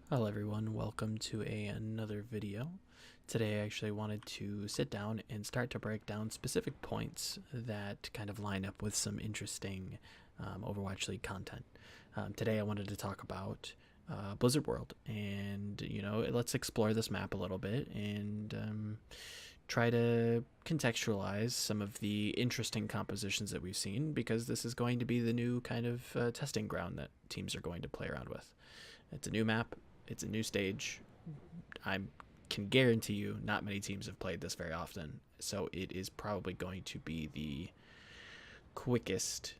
Hello everyone, welcome to another video. Today I actually wanted to sit down and start to break down specific points that kind of line up with some interesting Overwatch League content. Today I wanted to talk about Blizzard World, and let's explore this map a little bit and try to contextualize some of the interesting compositions that we've seen, because this is going to be the new kind of testing ground that teams are going to play around with. It's a new map. It's a new stage. I can guarantee you not many teams have played this very often, so it is probably going to be the quickest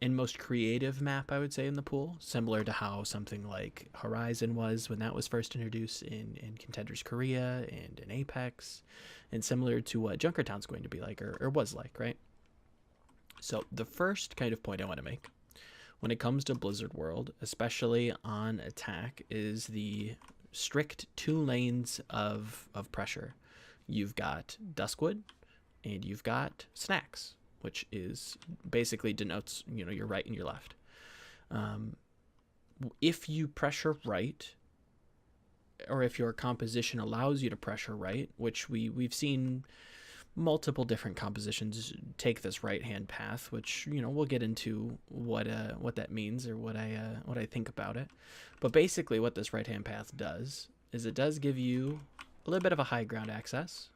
and most creative map, I would say, in the pool, similar to how something like Horizon was when that was first introduced in Contenders Korea and in Apex, and similar to what Junkertown's going to be like, or was like, right? So the first kind of point I want to make when it comes to Blizzard World, especially on attack, is the strict 2 lanes of pressure. You've got Duskwood and you've got Snacks, which is basically denotes your right and your left. If you pressure right, or if your composition allows you to pressure right, which we've seen multiple different compositions take this right hand path, which we'll get into what that means, or what I think about it. But basically what this right hand path does is it does give you a little bit of a high ground access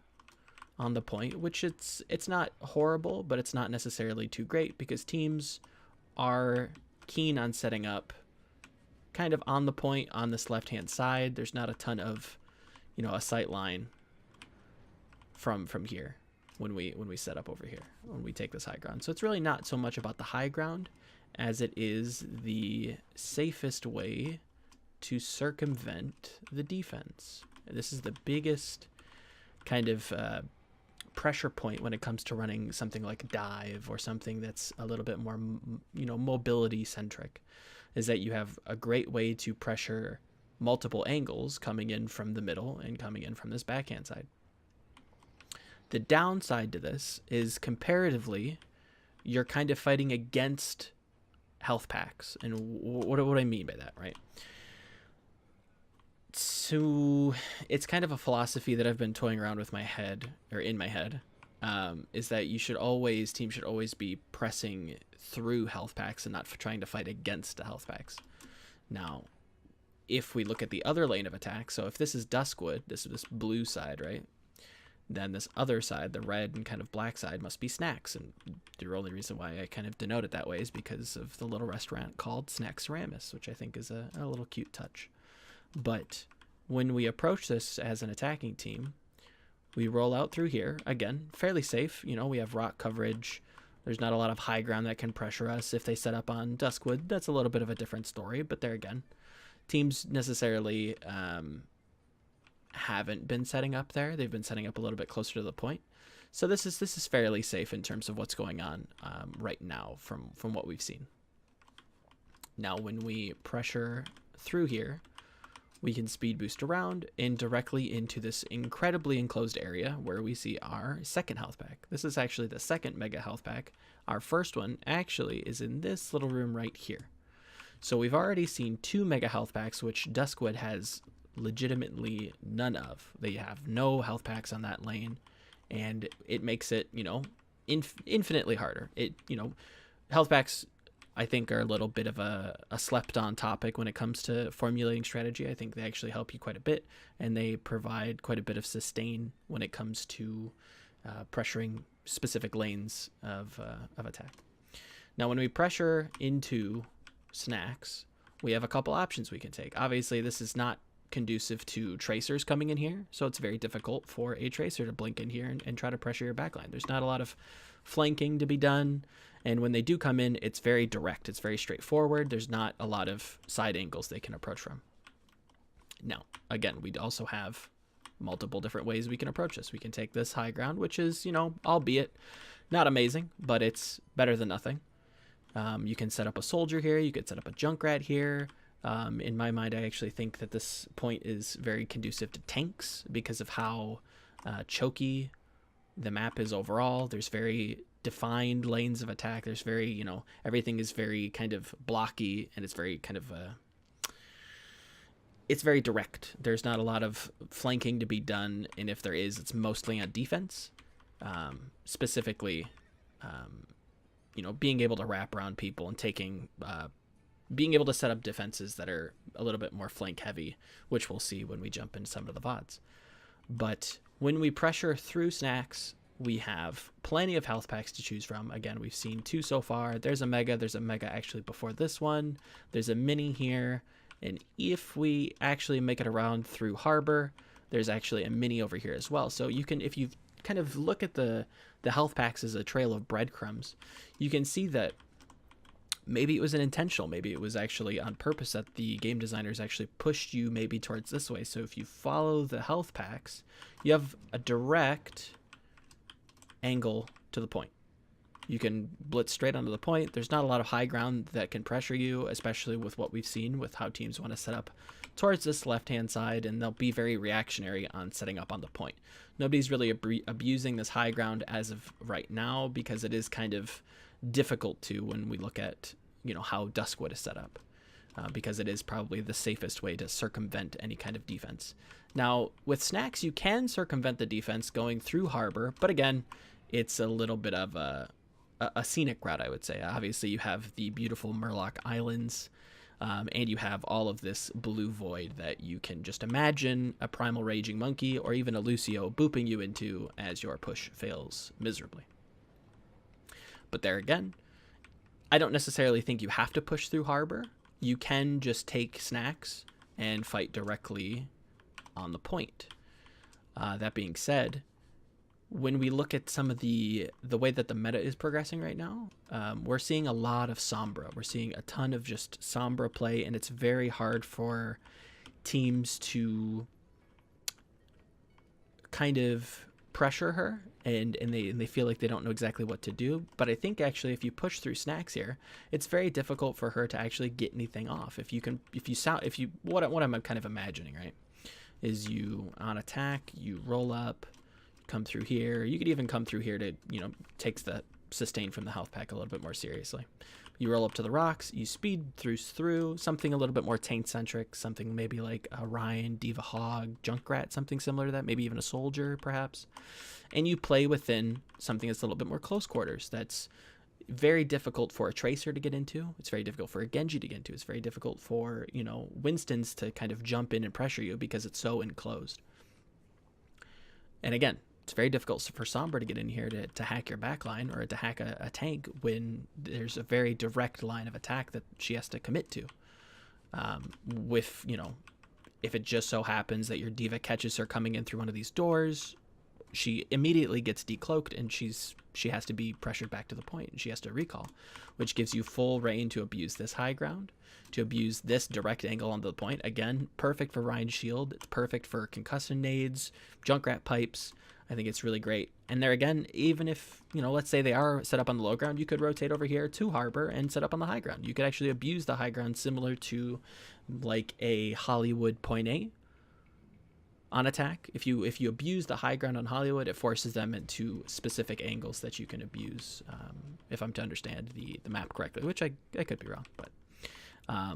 on the point, which it's not horrible, but it's not necessarily too great, because teams are keen on setting up kind of on the point on this left hand side. There's not a ton of a sight line from here when we set up over here, when we take this high ground. So it's really not so much about the high ground as it is the safest way to circumvent the defense. This is the biggest kind of pressure point when it comes to running something like dive, or something that's a little bit more mobility centric, is that you have a great way to pressure multiple angles coming in from the middle and coming in from this backhand side. The downside to this is, comparatively, you're kind of fighting against health packs. And what do I mean by that, right? So it's kind of a philosophy that I've been toying around with my head, or in my head, is that teams should always be pressing through health packs and not trying to fight against the health packs. Now, if we look at the other lane of attack, so if this is Duskwood, this is this blue side, right? Then this other side, the red and kind of black side, must be Snacks. And the only reason why I kind of denote it that way is because of the little restaurant called Snacks Ramus, which I think is a little cute touch. But when we approach this as an attacking team, we roll out through here. Again, fairly safe. We have rock coverage. There's not a lot of high ground that can pressure us. If they set up on Duskwood, that's a little bit of a different story. But there again, teams necessarily haven't been setting up there. They've been setting up a little bit closer to the point. So this is fairly safe in terms of what's going on right now from what we've seen. Now, when we pressure through here, we can speed boost around and directly into this incredibly enclosed area where we see our second health pack. This is actually the second mega health pack. Our first one actually is in this little room right here. So we've already seen 2 mega health packs, which Duskwood has legitimately none of. They have no health packs on that lane, and it makes it infinitely harder. Health packs, I think, are a little bit of a slept on topic when it comes to formulating strategy. I think they actually help you quite a bit, and they provide quite a bit of sustain when it comes to pressuring specific lanes of attack. Now, when we pressure into Snacks, we have a couple options we can take. Obviously, this is not conducive to tracers coming in here, so it's very difficult for a tracer to blink in here and try to pressure your backline. There's not a lot of flanking to be done, and when they do come in, it's very direct. It's very straightforward. There's not a lot of side angles they can approach from. Now, again, we also have multiple different ways we can approach this. We can take this high ground, which is, albeit not amazing, but it's better than nothing. You can set up a soldier here. You could set up a Junkrat here. In my mind, I actually think that this point is very conducive to tanks because of how choky the map is overall. There's very defined lanes of attack. There's very, everything is very kind of blocky, and it's very kind of it's very direct. There's not a lot of flanking to be done, and if there is, it's mostly on defense. Specifically, being able to wrap around people and being able to set up defenses that are a little bit more flank heavy, which we'll see when we jump into some of the VODs. But when we pressure through snacks, we have plenty of health packs to choose from. Again, we've seen 2 so far. There's a mega actually before this one. There's a mini here. And if we actually make it around through Harbor, there's actually a mini over here as well. So you can, if you kind of look at the health packs as a trail of breadcrumbs, you can see that maybe it was an intentional, maybe it was actually on purpose that the game designers actually pushed you maybe towards this way. So if you follow the health packs, you have a direct angle to the point. You can blitz straight onto the point. There's not a lot of high ground that can pressure you, especially with what we've seen with how teams want to set up towards this left-hand side, and they'll be very reactionary on setting up on the point. Nobody's really abusing this high ground as of right now because it is kind of difficult to when we look at how Duskwood is set up, because it is probably the safest way to circumvent any kind of defense. Now, with snacks, you can circumvent the defense going through Harbor, but again, it's a little bit of a scenic route, I would say. Obviously, you have the beautiful Murloc Islands, and you have all of this blue void that you can just imagine a Primal Raging Monkey or even a Lucio booping you into as your push fails miserably. But there again, I don't necessarily think you have to push through Harbor. You can just take snacks and fight directly on the point. That being said, when we look at some of the way that the meta is progressing right now, we're seeing a lot of Sombra. We're seeing a ton of just Sombra play, and it's very hard for teams to kind of pressure her, and they feel like they don't know exactly what to do. But I think actually if you push through snacks here, it's very difficult for her to actually get anything off. What I'm kind of imagining, right, is you on attack, you roll up, come through here. You could even come through here to, takes the sustain from the health pack a little bit more seriously. You roll up to the rocks, you speed through something a little bit more tank centric, something maybe like a Ryan, Diva Hog, Junkrat, something similar to that, maybe even a soldier perhaps. And you play within something that's a little bit more close quarters. That's very difficult for a Tracer to get into. It's very difficult for a Genji to get into. It's very difficult for, Winston's to kind of jump in and pressure you because it's so enclosed. And again, it's very difficult for Sombra to get in here to hack your backline or to hack a tank when there's a very direct line of attack that she has to commit to. If it just so happens that your Diva catches her coming in through one of these doors, she immediately gets decloaked and she has to be pressured back to the point, and she has to recall, which gives you full reign to abuse this high ground, to abuse this direct angle onto the point. Again, perfect for Ryan's shield. It's perfect for concussion nades, Junkrat pipes. I think it's really great. And there again, even if, let's say they are set up on the low ground, you could rotate over here to Harbor and set up on the high ground. You could actually abuse the high ground similar to like a Hollywood point A on attack. If you abuse the high ground on Hollywood, it forces them into specific angles that you can abuse, if I'm to understand the map correctly, which I could be wrong. But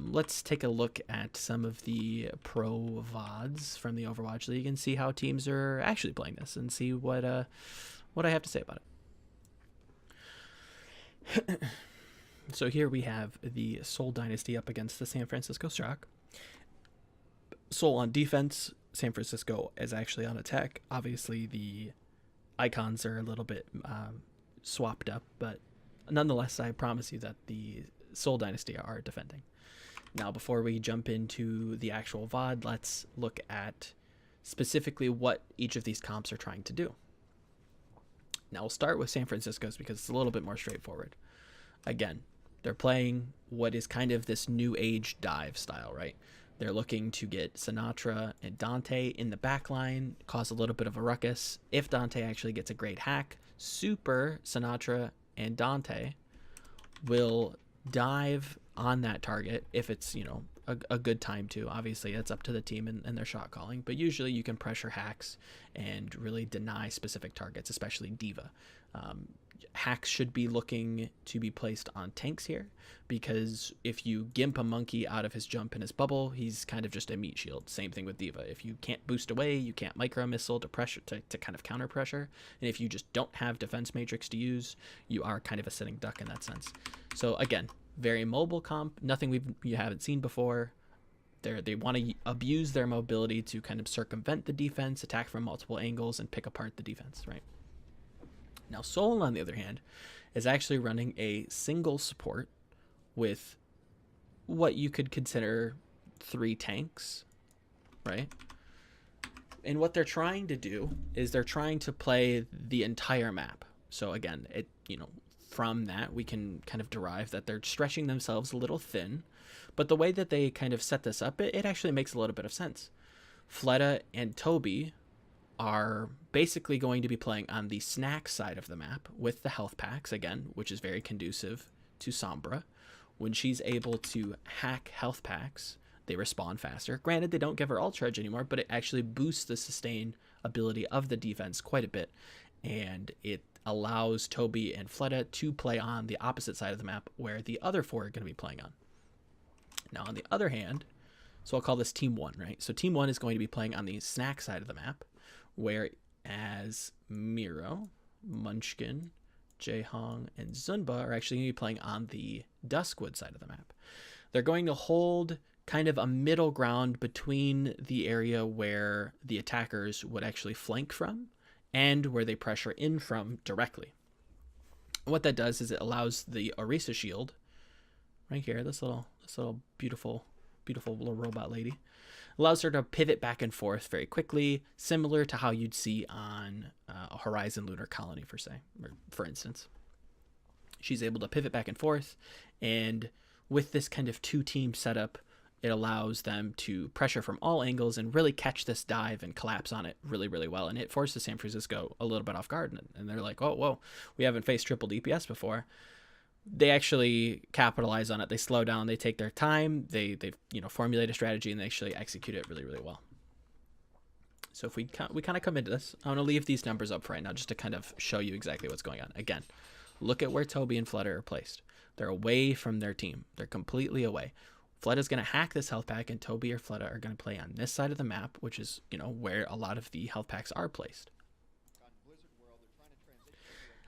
let's take a look at some of the pro VODs from the Overwatch League and see how teams are actually playing this and see what I have to say about it. So here we have the Seoul Dynasty up against the San Fransisco Shock. Seoul on defense, San Francisco is actually on attack. Obviously the icons are a little bit swapped up, but nonetheless I promise you that the Seoul Dynasty are defending. Now, before we jump into the actual VOD, let's look at specifically what each of these comps are trying to do. Now, we'll start with San Francisco's because it's a little bit more straightforward. Again, they're playing what is kind of this new age dive style, right? They're looking to get Sinatra and Dante in the back line, cause a little bit of a ruckus. If Dante actually gets a great hack, Super Sinatra and Dante will dive on that target if it's a good time to. Obviously that's up to the team and their shot calling, but usually you can pressure hacks and really deny specific targets, especially Diva. hacks should be looking to be placed on tanks here, because if you gimp a monkey out of his jump and his bubble, he's kind of just a meat shield. Same thing with D.Va. If you can't boost away, you can't micro missile to pressure to kind of counter pressure, and if you just don't have defense matrix to use, you are kind of a sitting duck in that sense. So again, very mobile comp, nothing you haven't seen before. They want to abuse their mobility to kind of circumvent the defense, attack from multiple angles, and pick apart the defense, right? Now, Seoul, on the other hand, is actually running a single support with what you could consider 3 tanks, right? And what they're trying to do is they're trying to play the entire map. So again, from that, we can kind of derive that they're stretching themselves a little thin. But the way that they kind of set this up, it actually makes a little bit of sense. Fleta and Toby are basically going to be playing on the snack side of the map with the health packs, again, which is very conducive to Sombra. When she's able to hack health packs, they respawn faster. Granted, they don't give her ult charge anymore, but it actually boosts the sustain ability of the defense quite a bit, and it allows Toby and Fleta to play on the opposite side of the map where the other 4 are going to be playing on. Now, on the other hand, so I'll call this Team 1, right? So Team 1 is going to be playing on the snack side of the map, whereas Miro, Munchkin, Jaehong, and Zunba are actually going to be playing on the Duskwood side of the map. They're going to hold kind of a middle ground between the area where the attackers would actually flank from and where they pressure in from directly. And what that does is it allows the Orisa shield, right here, this little beautiful little robot lady, allows her to pivot back and forth very quickly, similar to how you'd see on a Horizon Lunar Colony, for instance. She's able to pivot back and forth, and with this kind of 2-team setup, it allows them to pressure from all angles and really catch this dive and collapse on it really, really well. And it forces San Francisco a little bit off guard, and they're like, oh, whoa, we haven't faced triple DPS before. They actually capitalize on it. They slow down. They take their time. They formulate a strategy, and they actually execute it really, really well. So if we kind of come into this, I want to leave these numbers up for right now just to kind of show you exactly what's going on. Again, look at where Toby and Fleta are placed. They're away from their team. They're completely away. Fleta's going to hack this health pack, and Toby or Fleta are going to play on this side of the map, which is, where a lot of the health packs are placed.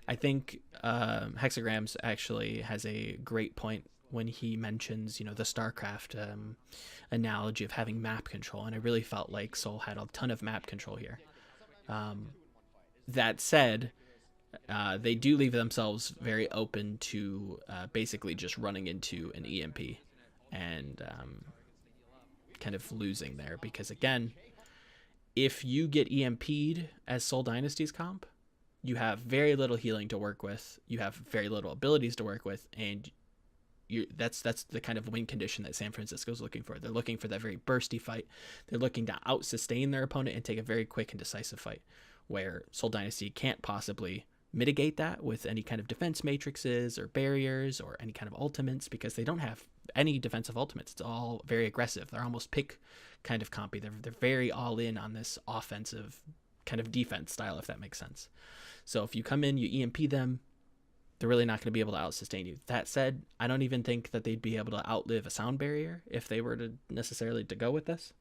I think Hexagrams actually has a great point when he mentions, the StarCraft analogy of having map control, and I really felt like Seoul had a ton of map control here. That said, they do leave themselves very open to basically just running into an EMP and kind of losing there, because again, if you get EMP'd as Seoul Dynasty's comp, you have very little healing to work with, you have very little abilities to work with, and that's the kind of win condition that San Francisco is looking for. They're looking for that very bursty fight. They're looking to out-sustain their opponent and take a very quick and decisive fight, where Seoul Dynasty can't possibly mitigate that with any kind of defense matrices or barriers or any kind of ultimates, because they don't have any defensive ultimates. It's all very aggressive. They're almost pick kind of compy. They're very all in on this offensive kind of defense style, if that makes sense. So if you come in, you EMP them, they're really not going to be able to out-sustain you. That said, I don't even think that they'd be able to outlive a sound barrier if they were to necessarily to go with this.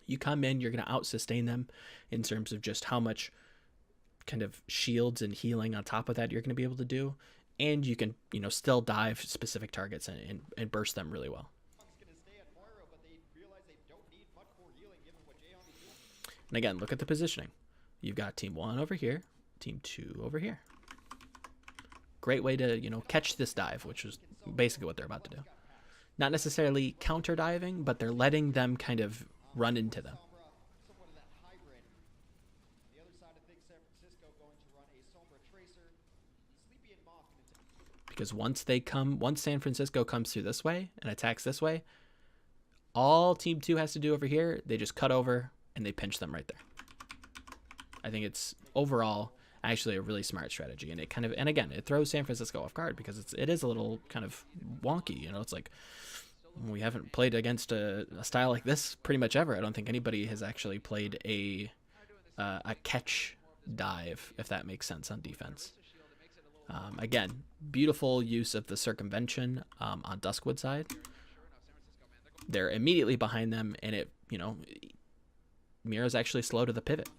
You come in, you're going to out-sustain them in terms of just how much kind of shields and healing on top of that you're going to be able to do, and you can still dive specific targets and burst them really well. And again, look at the positioning. You've got Team 1 over here, Team 2 over here. Great way to catch this dive, which is basically what they're about to do. Not necessarily counter diving, but they're letting them kind of run into them. Because once San Francisco comes through this way and attacks this way, all Team 2 has to do over here, they just cut over and they pinch them right there. I think it's overall actually a really smart strategy, and again, it throws San Francisco off guard because it is a little kind of wonky. It's like we haven't played against a style like this pretty much ever. I don't think anybody has actually played a catch dive, if that makes sense, on defense. Again, beautiful use of the circumvention on Duskwood side. They're immediately behind them, and it, you know, Miro's actually slow to the pivot.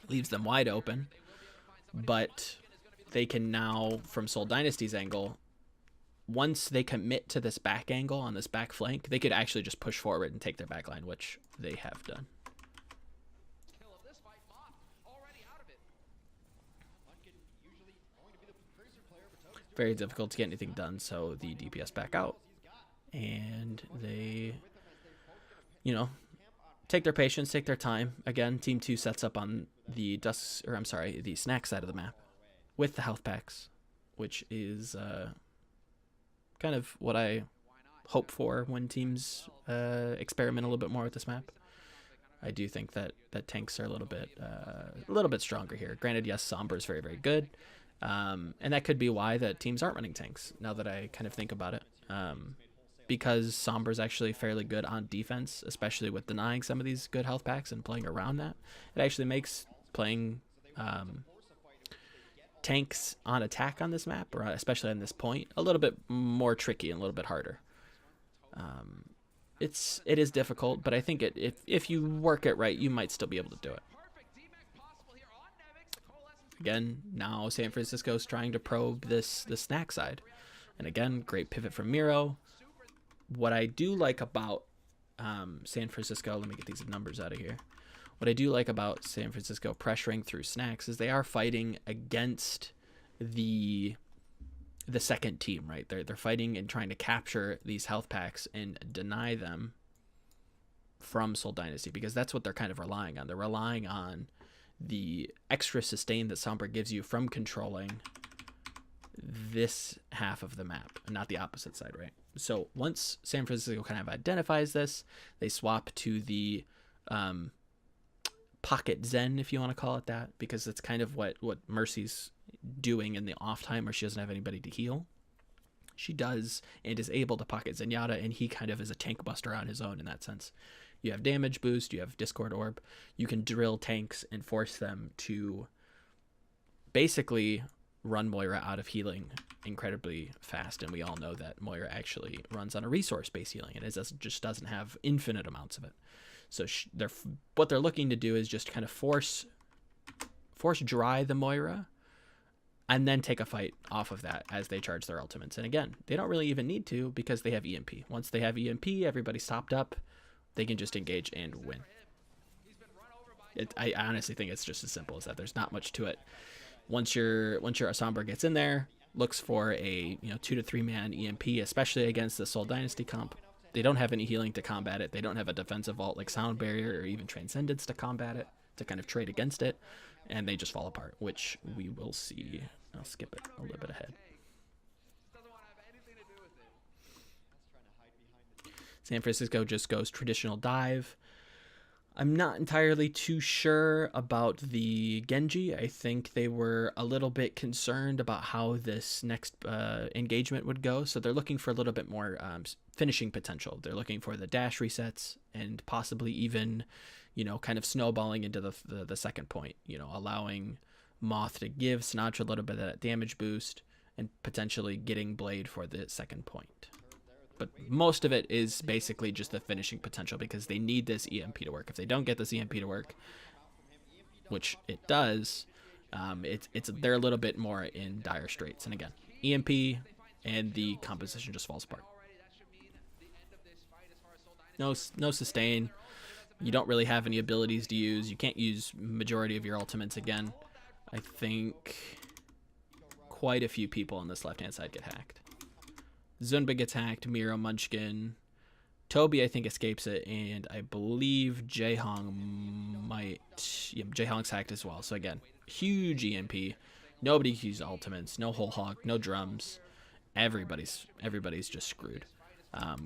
Leaves them wide open, but they can now, from Seoul Dynasty's angle, once they commit to this back angle on this back flank, they could actually just push forward and take their back line, which they have done. Very difficult to get anything done, so the DPS back out, and they, you know, take their patience, take their time. Again, Team 2 sets up on the the snack side of the map with the health packs, which is kind of what I hope for when teams experiment a little bit more with this map. I do think that tanks are a little bit stronger here. Granted, yes, Sombra is very, very good, and that could be why that teams aren't running tanks. Now that I kind of think about it, because Sombra is actually fairly good on defense, especially with denying some of these good health packs and playing around that. It actually makes playing tanks on attack on this map, or especially on this point, a little bit more tricky and a little bit harder. It is difficult, but I think if you work it right, you might still be able to do it. Again, now San Francisco's trying to probe the snack side, and again, great pivot from Miro. What I do like about San Francisco, let me get these numbers out of here. What I do like about San Francisco pressuring through snacks is they are fighting against the second team, right? They're fighting and trying to capture these health packs and deny them from Seoul Dynasty, because that's what they're kind of relying on. They're relying on the extra sustain that Sombra gives you from controlling this half of the map, and not the opposite side, right? So once San Francisco kind of identifies this, they swap to the pocket Zen, if you want to call it that, because it's kind of what Mercy's doing in the off time where she doesn't have anybody to heal. She does and is able to pocket Zenyatta, and he kind of is a tank buster on his own in that sense. You have damage boost, you have Discord Orb, you can drill tanks and force them to basically run Moira out of healing incredibly fast, and we all know that Moira actually runs on a resource-based healing, and it just doesn't have infinite amounts of it. So what they're looking to do is just kind of force dry the Moira, and then take a fight off of that as they charge their ultimates. And again, they don't really even need to, because they have EMP. Once they have EMP, everybody's topped up. They can just engage and win. I honestly think it's just as simple as that. There's not much to it. Once your Sombra gets in there, looks for a 2 to 3 man EMP, especially against the Seoul Dynasty comp. They don't have any healing to combat it. They don't have a defensive ult like Sound Barrier or even Transcendence to combat it, to kind of trade against it, and they just fall apart, which we will see. I'll skip it a little bit ahead. San Francisco just goes traditional dive. I'm not entirely too sure about the Genji. I think they were a little bit concerned about how this next engagement would go, so they're looking for a little bit more finishing potential. They're looking for the dash resets and possibly even, kind of snowballing into the second point, allowing Moth to give Sinatra a little bit of that damage boost and potentially getting Blade for the second point. But most of it is basically just the finishing potential, because they need this EMP to work. If they don't get this EMP to work, which it does, they're a little bit more in dire straits. And again, EMP and the composition just falls apart. No sustain. You don't really have any abilities to use. You can't use majority of your ultimates again. I think quite a few people on this left-hand side get hacked. Zunba gets hacked, Miro, Munchkin. Toby, I think, escapes it, and I believe Jaehong might... Yeah, Jaehong's hacked as well. So again, huge EMP. Nobody can use ultimates, no whole hog, no drums. Everybody's just screwed.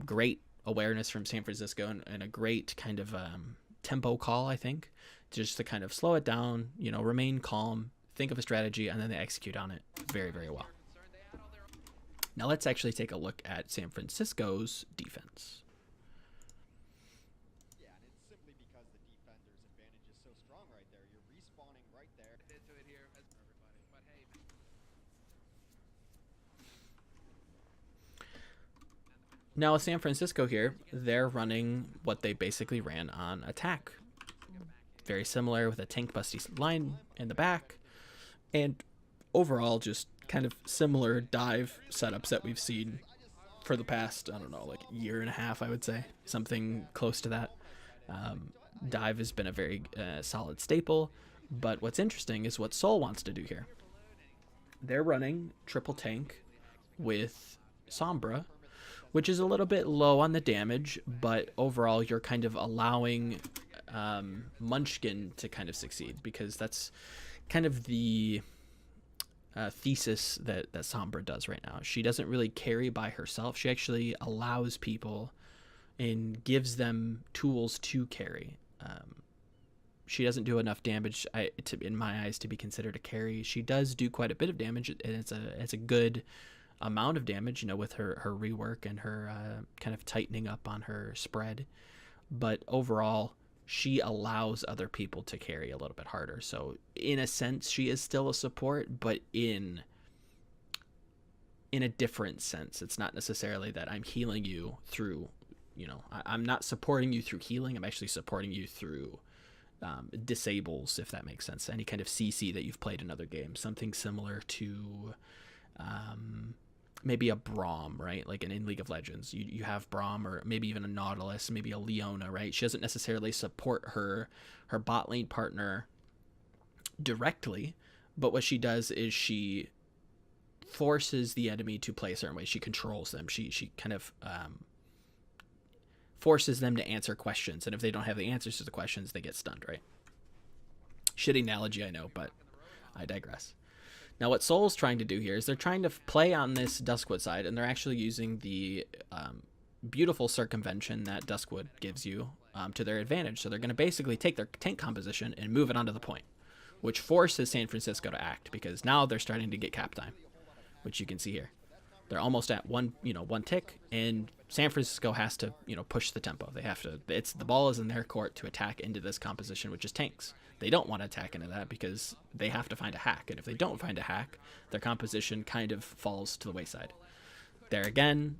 Great awareness from San Francisco, and a great kind of tempo call, I think, just to kind of slow it down, remain calm, think of a strategy, and then they execute on it very, very well. Now let's actually take a look at San Francisco's defense. Yeah, and it's simply because the defender's advantage is so strong right there. You're respawning right there. Now with San Francisco here, they're running what they basically ran on attack. Very similar with a tank busty line in the back. And overall, just kind of similar dive setups that we've seen for the past, I don't know, like year and a half, I would say. Something close to that. Dive has been a very solid staple. But what's interesting is what Seoul wants to do here. They're running triple tank with Sombra, which is a little bit low on the damage, but overall you're kind of allowing Munchkin to kind of succeed, because that's kind of the thesis that Sombra does right now. She doesn't really carry by herself. She actually allows people and gives them tools to carry. She doesn't do enough damage, in my eyes, to be considered a carry. She does do quite a bit of damage, and it's a good amount of damage, with her rework and her kind of tightening up on her spread. But overall, she allows other people to carry a little bit harder. So in a sense, she is still a support, but in a different sense. It's not necessarily that I'm healing you through, I'm not supporting you through healing. I'm actually supporting you through disables, if that makes sense. Any kind of CC that you've played in other games, something similar to maybe a Braum, right? Like in League of Legends, you have Braum, or maybe even a Nautilus, maybe a Leona, right? She doesn't necessarily support her bot lane partner directly, but what she does is she forces the enemy to play a certain way. She controls them. She kind of forces them to answer questions, and if they don't have the answers to the questions, they get stunned, right? Shitty analogy, I know, but I digress. Now what Seoul's trying to do here is they're trying to play on this Duskwood side, and they're actually using the beautiful circumvention that Duskwood gives you to their advantage. So they're going to basically take their tank composition and move it onto the point, which forces San Francisco to act, because now they're starting to get cap time, which you can see here. They're almost at one tick, and San Francisco has to, push the tempo. They have to. The ball is in their court to attack into this composition, which is tanks. They don't want to attack into that because they have to find a hack, and if they don't find a hack, their composition kind of falls to the wayside. There again,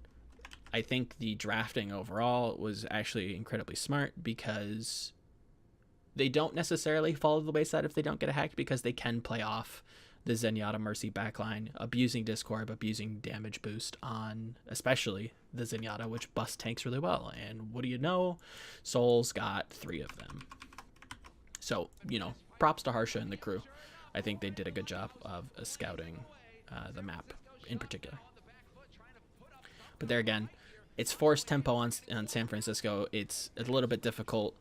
I think the drafting overall was actually incredibly smart, because they don't necessarily fall to the wayside if they don't get a hack, because they can play off the Zenyatta Mercy backline, abusing Discord, abusing damage boost on especially the Zenyatta, which busts tanks really well. And what do you know? Soul's got 3 of them. So, props to Harsha and the crew. I think they did a good job of scouting the map in particular. But there again, it's forced tempo on San Francisco. It's a little bit difficult.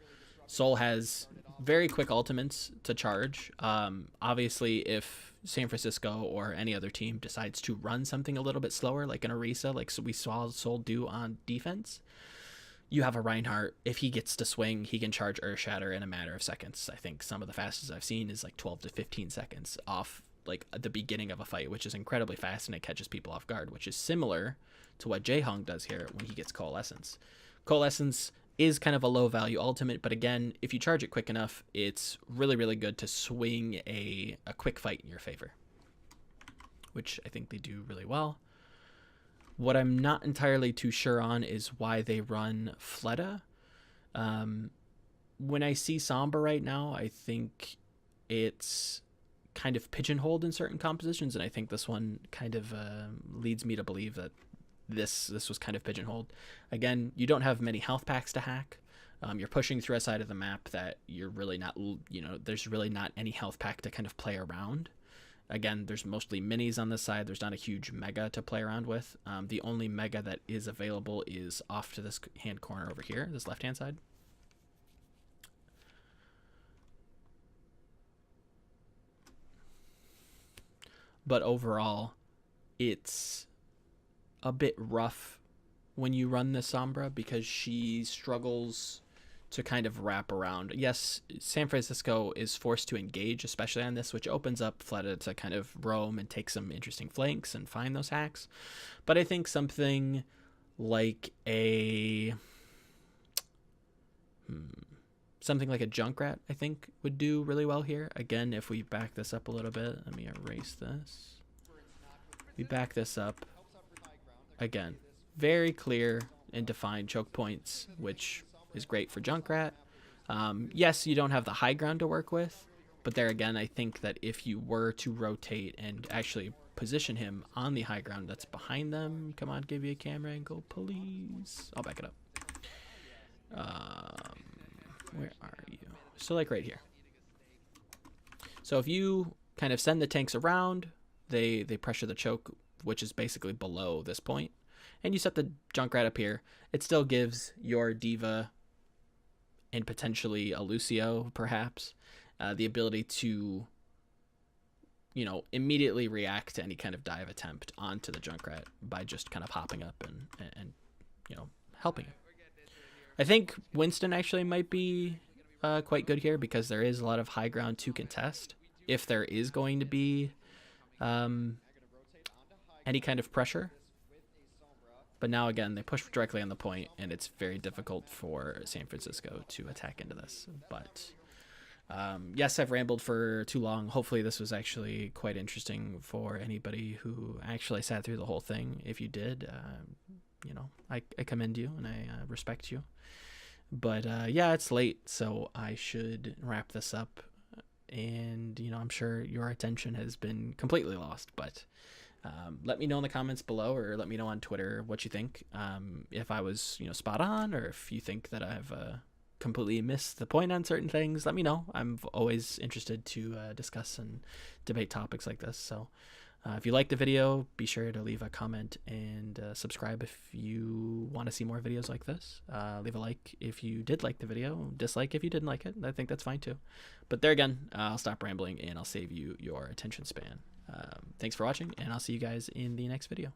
Seoul has very quick ultimates to charge. Obviously, if San Francisco or any other team decides to run something a little bit slower, like an Orisa, like we saw Seoul do on defense, you have a Reinhardt. If he gets to swing, he can charge Earthshatter in a matter of seconds. I think some of the fastest I've seen is like 12 to 15 seconds off like the beginning of a fight, which is incredibly fast, and it catches people off guard, which is similar to what Jaehong does here when he gets Coalescence. Coalescence is kind of a low value ultimate, but again, if you charge it quick enough, it's really, really good to swing a quick fight in your favor, which I think they do really well. What I'm not entirely too sure on is why they run Fleta. When I see Sombra right now, I think it's kind of pigeonholed in certain compositions, and I think this one kind of leads me to believe that this was kind of pigeonholed. Again, you don't have many health packs to hack. You're pushing through a side of the map that you're really not, there's really not any health pack to kind of play around. Again, there's mostly minis on this side. There's not a huge mega to play around with. The only mega that is available is off to this hand corner over here, this left-hand side. But overall, it's a bit rough when you run the Sombra, because she struggles to kind of wrap around. Yes, San Francisco is forced to engage, especially on this, which opens up Fleta to kind of roam and take some interesting flanks and find those hacks. But I think something like a Junkrat, I think, would do really well here. Again, if we back this up a little bit, let me erase this. We back this up. Again, very clear and define choke points, which is great for Junkrat. Yes, you don't have the high ground to work with, but there again, I think that if you were to rotate and actually position him on the high ground that's behind them, come on, give me a camera angle, please. I'll back it up. Where are you? So like right here. So if you kind of send the tanks around, they pressure the choke, which is basically below this point, and you set the Junkrat up here, it still gives your Diva and potentially a Lucio perhaps the ability to, you know, immediately react to any kind of dive attempt onto the Junkrat by just kind of hopping up and you know, helping it. I think Winston actually might be quite good here because there is a lot of high ground to contest. If there is going to be any kind of pressure. But now again, they push directly on the point, and it's very difficult for San Francisco to attack into this. But yes, I've rambled for too long. Hopefully this was actually quite interesting for anybody who actually sat through the whole thing. If you did, you know, I commend you and I respect you. But yeah, it's late, so I should wrap this up. And, you know, I'm sure your attention has been completely lost, but let me know in the comments below, or let me know on Twitter what you think. If I was, you know, spot on, or if you think that I've completely missed the point on certain things, let me know. I'm always interested to discuss and debate topics like this. So if you liked the video, be sure to leave a comment and subscribe if you want to see more videos like this. Leave a like if you did like the video, dislike if you didn't like it. I think that's fine too. But there again, I'll stop rambling and I'll save you your attention span. Thanks for watching, and I'll see you guys in the next video.